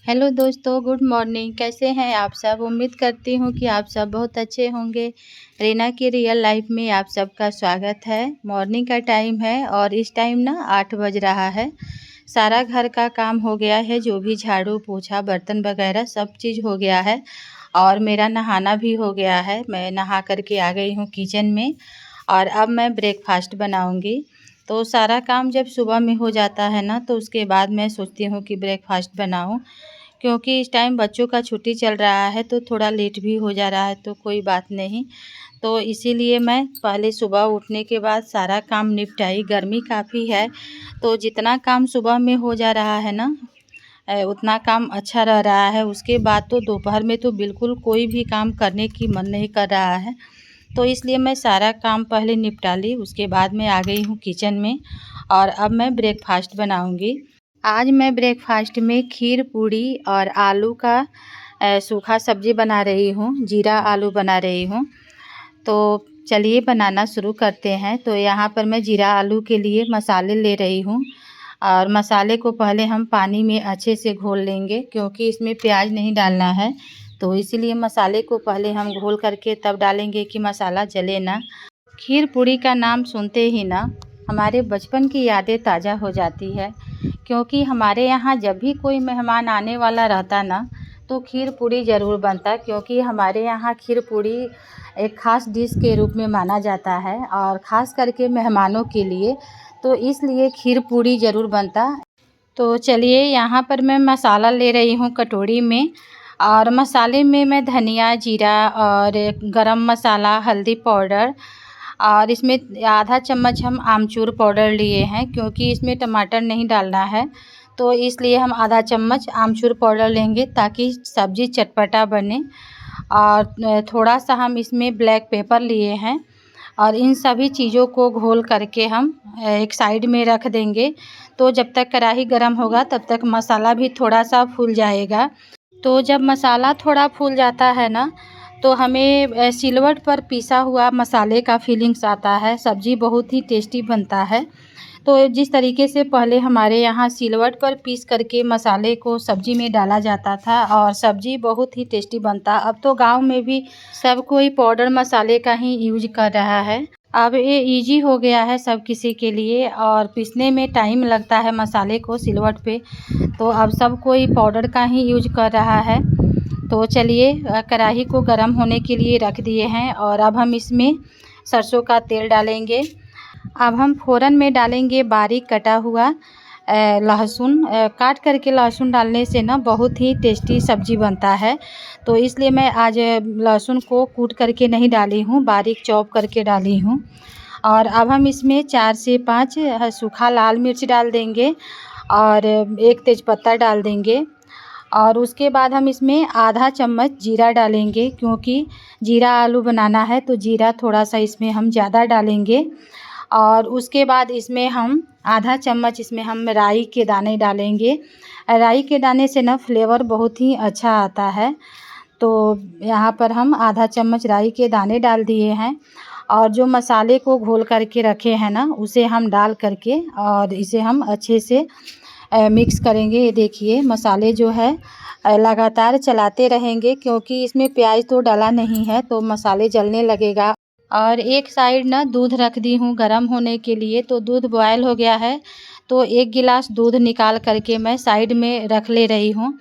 Hello दोस्तों, good morning. कैसे हैं आप सब? उम्मीद करती हूँ कि आप सब बहुत अच्छे होंगे। रीना की रियल लाइफ में आप सबका स्वागत है। मॉर्निंग का टाइम है और इस टाइम ना 8 बज रहा है। सारा घर का काम हो गया है, जो भी झाड़ू पोछा बर्तन वगैरह सब चीज़ हो गया है और मेरा नहाना भी हो गया है। मैं नहा करके आ गई हूँ किचन में और अब मैं ब्रेकफास्ट बनाऊँगी। तो सारा काम जब सुबह में हो जाता है ना, तो उसके बाद मैं सोचती हूँ कि ब्रेकफास्ट बनाऊँ, क्योंकि इस टाइम बच्चों का छुट्टी चल रहा है तो थोड़ा लेट भी हो जा रहा है, तो कोई बात नहीं। तो इसीलिए मैं पहले सुबह उठने के बाद सारा काम निपटाई। गर्मी काफ़ी है तो जितना काम सुबह में हो जा रहा है ना, उतना काम अच्छा रह रहा है। उसके बाद तो दोपहर में तो बिल्कुल कोई भी काम करने की मन नहीं कर रहा है। तो इसलिए मैं सारा काम पहले निपटा ली, उसके बाद मैं आ गई हूँ किचन में और अब मैं ब्रेकफास्ट बनाऊँगी। आज मैं ब्रेकफास्ट में खीर पूड़ी और आलू का सूखा सब्जी बना रही हूँ, जीरा आलू बना रही हूँ। तो चलिए बनाना शुरू करते हैं। तो यहाँ पर मैं जीरा आलू के लिए मसाले ले रही हूँ और मसाले को पहले हम पानी में अच्छे से घोल लेंगे, क्योंकि इसमें प्याज नहीं डालना है। तो इसीलिए मसाले को पहले हम घोल करके तब डालेंगे कि मसाला जले ना। खीर पूड़ी का नाम सुनते ही ना हमारे बचपन की यादें ताज़ा हो जाती है, क्योंकि हमारे यहाँ जब भी कोई मेहमान आने वाला रहता ना, तो खीर पूड़ी ज़रूर बनता, क्योंकि हमारे यहाँ खीर पूड़ी एक ख़ास डिश के रूप में माना जाता है और ख़ास करके मेहमानों के लिए। तो इसलिए खीर पूड़ी ज़रूर बनता। तो चलिए, यहाँ पर मैं मसाला ले रही हूँ कटोरी में और मसाले में मैं धनिया, जीरा और गरम मसाला, हल्दी पाउडर और इसमें आधा चम्मच हम आमचूर पाउडर लिए हैं, क्योंकि इसमें टमाटर नहीं डालना है। तो इसलिए हम आधा चम्मच आमचूर पाउडर लेंगे ताकि सब्ज़ी चटपटा बने। और थोड़ा सा हम इसमें ब्लैक पेपर लिए हैं और इन सभी चीज़ों को घोल करके हम एक साइड में रख देंगे। तो जब तक कढ़ाई गर्म होगा तब तक मसाला भी थोड़ा सा फूल जाएगा। तो जब मसाला थोड़ा फूल जाता है ना, तो हमें सिलवट पर पिसा हुआ मसाले का फीलिंग्स आता है। सब्ज़ी बहुत ही टेस्टी बनता है। तो जिस तरीके से पहले हमारे यहाँ सिलवट पर पीस करके मसाले को सब्ज़ी में डाला जाता था और सब्ज़ी बहुत ही टेस्टी बनता, अब तो गांव में भी सब कोई पाउडर मसाले का ही यूज कर रहा है। अब ये इजी हो गया है सब किसी के लिए और पीसने में टाइम लगता है मसाले को सिलवट पे, तो अब सब कोई पाउडर का ही यूज कर रहा है। तो चलिए, कढ़ाई को गर्म होने के लिए रख दिए हैं और अब हम इसमें सरसों का तेल डालेंगे। अब हम फ़ोरन में डालेंगे बारीक कटा हुआ लहसुन। काट करके लहसुन डालने से ना बहुत ही टेस्टी सब्ज़ी बनता है। तो इसलिए मैं आज लहसुन को कूट करके नहीं डाली हूँ, बारीक चॉप करके डाली हूँ। और अब हम इसमें 4 से 5 सूखा लाल मिर्च डाल देंगे और 1 तेज़पत्ता डाल देंगे। और उसके बाद हम इसमें आधा चम्मच जीरा डालेंगे, क्योंकि जीरा आलू बनाना है तो जीरा थोड़ा सा इसमें हम ज़्यादा डालेंगे। और उसके बाद इसमें हम आधा चम्मच इसमें हम राई के दाने डालेंगे। राई के दाने से ना फ्लेवर बहुत ही अच्छा आता है। तो यहाँ पर हम आधा चम्मच राई के दाने डाल दिए हैं और जो मसाले को घोल करके रखे हैं ना, उसे हम डाल करके और इसे हम अच्छे से मिक्स करेंगे। ये देखिए, मसाले जो है लगातार चलाते रहेंगे, क्योंकि इसमें प्याज तो डाला नहीं है तो मसाले जलने लगेगा। और एक साइड ना दूध रख दी हूँ गरम होने के लिए। तो दूध बॉयल हो गया है, तो 1 गिलास दूध निकाल करके मैं साइड में रख ले रही हूँ,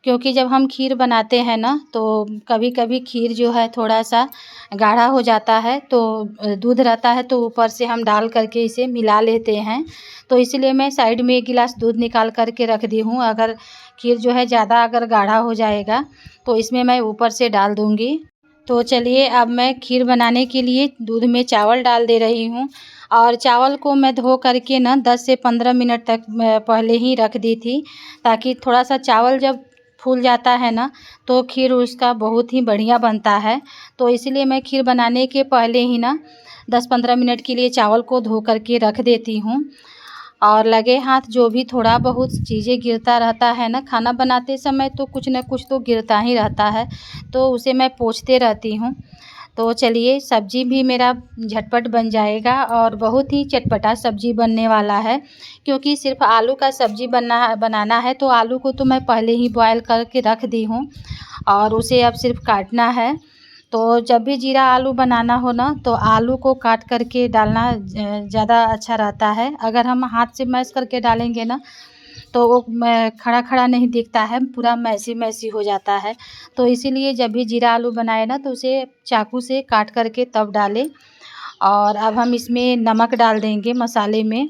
क्योंकि जब हम खीर बनाते हैं ना, तो कभी कभी खीर जो है थोड़ा सा गाढ़ा हो जाता है। तो दूध रहता है तो ऊपर से हम डाल करके इसे मिला लेते हैं। तो इसलिए मैं साइड में 1 गिलास दूध निकाल करके रख दी हूँ। अगर खीर जो है ज़्यादा अगर गाढ़ा हो जाएगा तो इसमें मैं ऊपर से डाल दूँगी। तो चलिए, अब मैं खीर बनाने के लिए दूध में चावल डाल दे रही हूँ और चावल को मैं धो करके ना 10 से 15 मिनट तक पहले ही रख दी थी, ताकि थोड़ा सा चावल जब फूल जाता है ना, तो खीर उसका बहुत ही बढ़िया बनता है। तो इसीलिए मैं खीर बनाने के पहले ही ना 10-15 मिनट के लिए चावल को धो करके रख देती हूँ। और लगे हाथ जो भी थोड़ा बहुत चीज़ें गिरता रहता है ना खाना बनाते समय, तो कुछ न कुछ तो गिरता ही रहता है, तो उसे मैं पोंछते रहती हूँ। तो चलिए सब्ज़ी भी मेरा झटपट बन जाएगा और बहुत ही चटपटा सब्ज़ी बनने वाला है, क्योंकि सिर्फ आलू का सब्ज़ी बनाना है। तो आलू को तो मैं पहले ही बॉयल करके रख दी हूँ और उसे अब सिर्फ काटना है। तो जब भी जीरा आलू बनाना हो ना, तो आलू को काट करके डालना ज़्यादा अच्छा रहता है। अगर हम हाथ से मैश करके डालेंगे ना, तो वो खड़ा खड़ा नहीं दिखता है, पूरा मैसी मैसी हो जाता है। तो इसीलिए जब भी जीरा आलू बनाए ना, तो उसे चाकू से काट करके तब डालें। और अब हम इसमें नमक डाल देंगे मसाले में।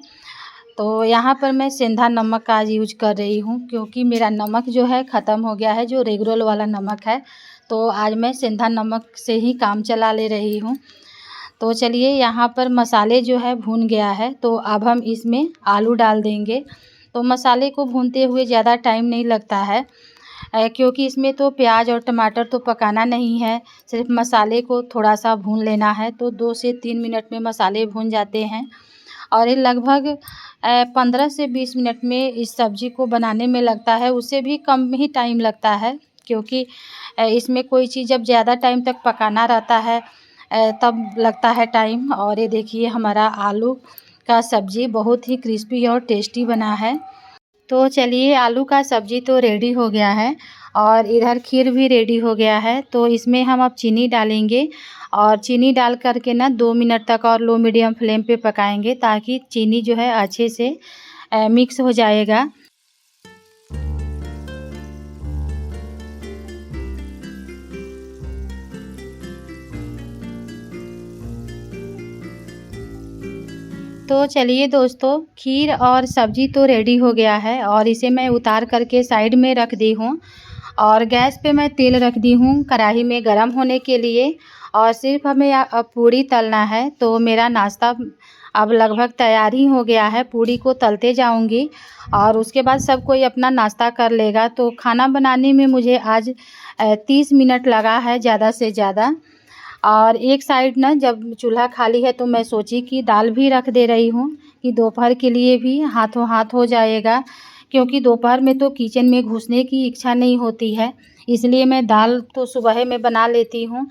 तो यहाँ पर मैं सेंधा नमक का आज यूज कर रही हूँ, क्योंकि मेरा नमक जो है ख़त्म हो गया है, जो रेगुलर वाला नमक है। तो आज मैं सेंधा नमक से ही काम चला ले रही हूँ। तो चलिए यहाँ पर मसाले जो है भून गया है, तो अब हम इसमें आलू डाल देंगे। तो मसाले को भूनते हुए ज़्यादा टाइम नहीं लगता है, क्योंकि इसमें तो प्याज और टमाटर तो पकाना नहीं है, सिर्फ मसाले को थोड़ा सा भून लेना है। तो 2 से 3 मिनट में मसाले भून जाते हैं और ये लगभग 15 से 20 मिनट में इस सब्ज़ी को बनाने में लगता है, उससे भी कम ही टाइम लगता है, क्योंकि इसमें कोई चीज़ जब ज़्यादा टाइम तक पकाना रहता है तब लगता है टाइम। और ये देखिए हमारा आलू का सब्ज़ी बहुत ही क्रिस्पी और टेस्टी बना है। तो चलिए आलू का सब्ज़ी तो रेडी हो गया है और इधर खीर भी रेडी हो गया है। तो इसमें हम अब चीनी डालेंगे और चीनी डाल कर के ना 2 मिनट तक और लो मीडियम फ्लेम पे पकाएंगे, ताकि चीनी जो है अच्छे से मिक्स हो जाएगा। तो चलिए दोस्तों, खीर और सब्ज़ी तो रेडी हो गया है और इसे मैं उतार करके साइड में रख दी हूँ। और गैस पे मैं तेल रख दी हूँ कढ़ाई में गरम होने के लिए, और सिर्फ हमें अब पूड़ी तलना है। तो मेरा नाश्ता अब लगभग तैयार ही हो गया है, पूड़ी को तलते जाऊँगी और उसके बाद सब कोई अपना नाश्ता कर लेगा। तो खाना बनाने में मुझे आज 30 मिनट लगा है ज़्यादा से ज़्यादा। और एक साइड ना जब चूल्हा खाली है, तो मैं सोची कि दाल भी रख दे रही हूँ, कि दोपहर के लिए भी हाथों हाथ हो जाएगा, क्योंकि दोपहर में तो किचन में घुसने की इच्छा नहीं होती है। इसलिए मैं दाल तो सुबह में बना लेती हूँ।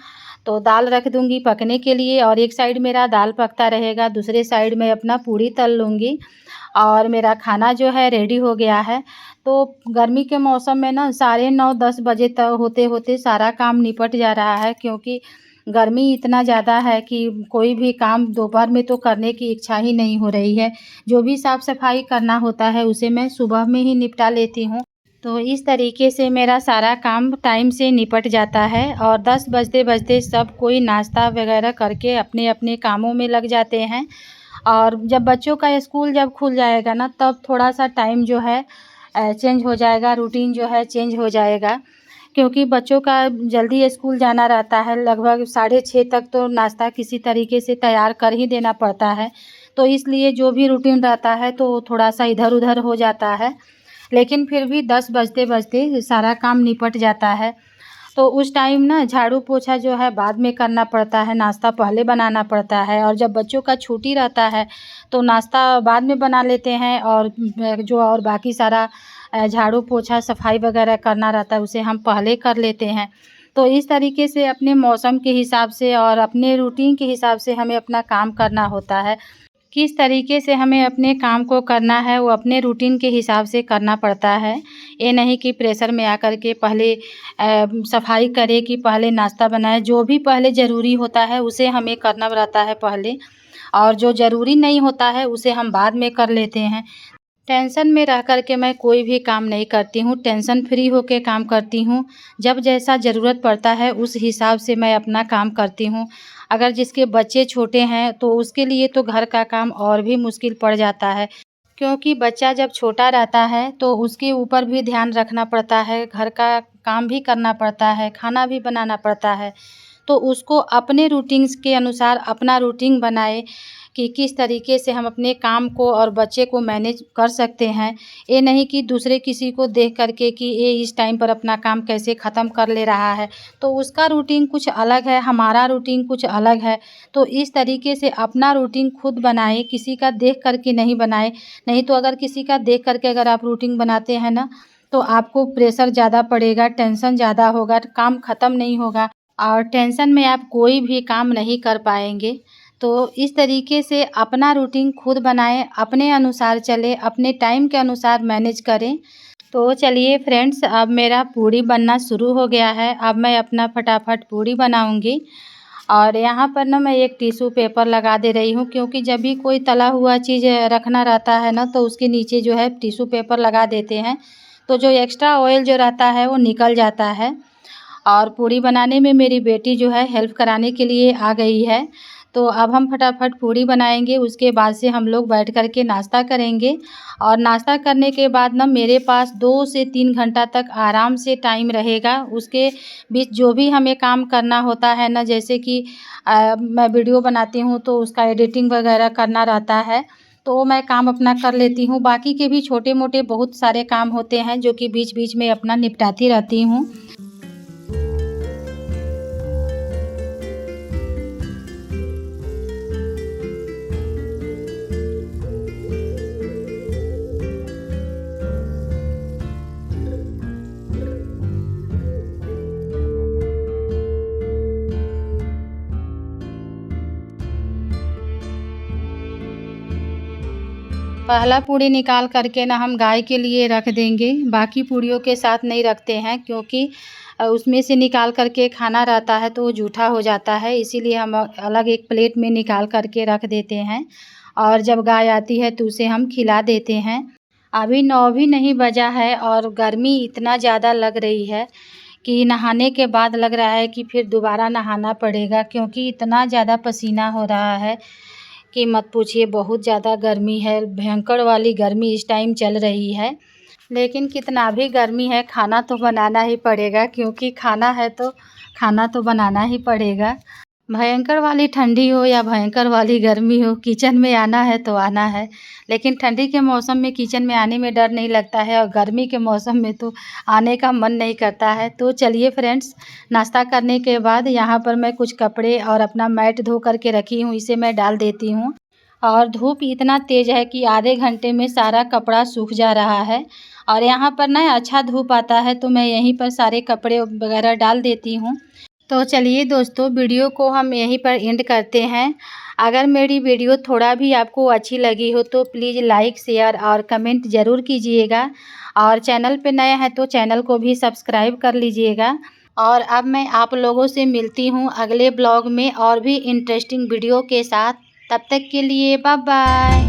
तो दाल रख दूँगी पकने के लिए और एक साइड मेरा दाल पकता रहेगा, दूसरे साइड मैं अपना पूड़ी तल लूँगी और मेरा खाना जो है रेडी हो गया है। तो गर्मी के मौसम में ना 9:30-10 बजे तक होते-होते सारा काम निपट जा रहा है, क्योंकि गर्मी इतना ज़्यादा है कि कोई भी काम दोपहर में तो करने की इच्छा ही नहीं हो रही है। जो भी साफ़-सफ़ाई करना होता है उसे मैं सुबह में ही निपटा लेती हूँ। तो इस तरीके से मेरा सारा काम टाइम से निपट जाता है और 10 बजते-बजते सब कोई नाश्ता वग़ैरह करके अपने-अपने कामों में लग जाते हैं। और जब बच्चों का स्कूल जब खुल जाएगा ना, तब थोड़ा-सा टाइम जो है चेंज हो जाएगा, रूटीन जो है चेंज हो जाएगा। क्योंकि बच्चों का जल्दी स्कूल जाना रहता है, लगभग 6:30 तक तो नाश्ता किसी तरीके से तैयार कर ही देना पड़ता है। तो इसलिए जो भी रूटीन रहता है तो थोड़ा-सा इधर-उधर हो जाता है। लेकिन फिर भी 10 बजते-बजते सारा काम निपट जाता है। तो उस टाइम ना झाड़ू-पोछा जो है बाद में करना पड़ता है, नाश्ता पहले बनाना पड़ता है। और जब बच्चों का छुट्टी रहता है, तो नाश्ता बाद में बना लेते हैं और जो और बाकी सारा झाड़ू-पोछा, सफाई वगैरह करना रहता है, उसे हम पहले कर लेते हैं। तो इस तरीके से अपने मौसम के हिसाब से और अपने रूटीन के हिसाब से हमें अपना काम करना होता है। किस तरीके से हमें अपने काम को करना है, वो अपने रूटीन के हिसाब से करना पड़ता है। ये नहीं कि प्रेशर में आकर के पहले सफाई करें कि पहले नाश्ता बनाएँ। जो भी पहले ज़रूरी होता है उसे हमें करना रहता है पहले, और जो ज़रूरी नहीं होता है उसे हम बाद में कर लेते हैं। टेंशन में रह कर के मैं कोई भी काम नहीं करती हूँ, टेंशन फ्री होके काम करती हूँ। जब जैसा ज़रूरत पड़ता है उस हिसाब से मैं अपना काम करती हूँ। अगर जिसके बच्चे छोटे हैं तो उसके लिए तो घर का काम और भी मुश्किल पड़ जाता है, क्योंकि बच्चा जब छोटा रहता है तो उसके ऊपर भी ध्यान रखना पड़ता है, घर का काम भी करना पड़ता है, खाना भी बनाना पड़ता है। तो उसको अपने रूटीन्स के अनुसार अपना रूटीन बनाए कि किस तरीके से हम अपने काम को और बच्चे को मैनेज कर सकते हैं। ये नहीं कि दूसरे किसी को देख कर के कि ये इस टाइम पर अपना काम कैसे ख़त्म कर ले रहा है, तो उसका रूटीन कुछ अलग है, हमारा रूटीन कुछ अलग है। तो इस तरीके से अपना रूटीन खुद बनाएँ, किसी का देख कर के नहीं बनाएँ। नहीं तो अगर किसी का देख कर के अगर आप रूटीन बनाते हैं ना, तो आपको प्रेशर ज़्यादा पड़ेगा, टेंशन ज़्यादा होगा, काम ख़त्म नहीं होगा। और टेंशन में आप कोई भी काम नहीं कर पाएंगे। तो इस तरीके से अपना रूटीन खुद बनाएं, अपने अनुसार चलें, अपने टाइम के अनुसार मैनेज करें। तो चलिए फ्रेंड्स, अब मेरा पूड़ी बनना शुरू हो गया है। अब मैं अपना फटाफट पूड़ी बनाऊंगी। और यहाँ पर ना मैं एक टिश्यू पेपर लगा दे रही हूँ, क्योंकि जब भी कोई तला हुआ चीज़ रखना रहता है ना, तो उसके नीचे जो है टिश्यू पेपर लगा देते हैं, तो जो एक्स्ट्रा ऑयल जो रहता है वो निकल जाता है। और पूड़ी बनाने में मेरी बेटी जो है हेल्प कराने के लिए आ गई है। तो अब हम फटाफट पूड़ी बनाएंगे, उसके बाद से हम लोग बैठ कर के नाश्ता करेंगे। और नाश्ता करने के बाद ना मेरे पास 2 से 3 घंटा तक आराम से टाइम रहेगा। उसके बीच जो भी हमें काम करना होता है ना, जैसे कि मैं वीडियो बनाती हूँ तो उसका एडिटिंग वगैरह करना रहता है, तो मैं काम अपना कर लेती हूँ। बाकी के भी छोटे मोटे बहुत सारे काम होते हैं जो कि बीच बीच में अपना निपटाती रहती हूँ। पहला पूड़ी निकाल करके ना हम गाय के लिए रख देंगे। बाकी पूड़ियों के साथ नहीं रखते हैं, क्योंकि उसमें से निकाल करके खाना रहता है तो वो जूठा हो जाता है, इसीलिए हम अलग एक प्लेट में निकाल करके रख देते हैं। और जब गाय आती है तो उसे हम खिला देते हैं। अभी 9 भी नहीं बजा है और गर्मी इतना ज़्यादा लग रही है कि नहाने के बाद लग रहा है कि फिर दोबारा नहाना पड़ेगा, क्योंकि इतना ज़्यादा पसीना हो रहा है कि मत पूछिए। बहुत ज़्यादा गर्मी है, भयंकर वाली गर्मी इस टाइम चल रही है। लेकिन कितना भी गर्मी है, खाना तो बनाना ही पड़ेगा, क्योंकि खाना तो बनाना ही पड़ेगा। भयंकर वाली ठंडी हो या भयंकर वाली गर्मी हो, किचन में आना है तो आना है। लेकिन ठंडी के मौसम में किचन में आने में डर नहीं लगता है, और गर्मी के मौसम में तो आने का मन नहीं करता है। तो चलिए फ्रेंड्स, नाश्ता करने के बाद यहाँ पर मैं कुछ कपड़े और अपना मैट धो करके रखी हूँ, इसे मैं डाल देती हूँ। और धूप इतना तेज़ है कि आधे घंटे में सारा कपड़ा सूख जा रहा है। और यहाँ पर ना अच्छा धूप आता है, तो मैं यहीं पर सारे कपड़े वगैरह डाल देती हूँ। तो चलिए दोस्तों, वीडियो को हम यहीं पर एंड करते हैं। अगर मेरी वीडियो थोड़ा भी आपको अच्छी लगी हो तो प्लीज़ लाइक, शेयर और कमेंट ज़रूर कीजिएगा। और चैनल पे नए हैं तो चैनल को भी सब्सक्राइब कर लीजिएगा। और अब मैं आप लोगों से मिलती हूँ अगले ब्लॉग में और भी इंटरेस्टिंग वीडियो के साथ। तब तक के लिए बाय बाय।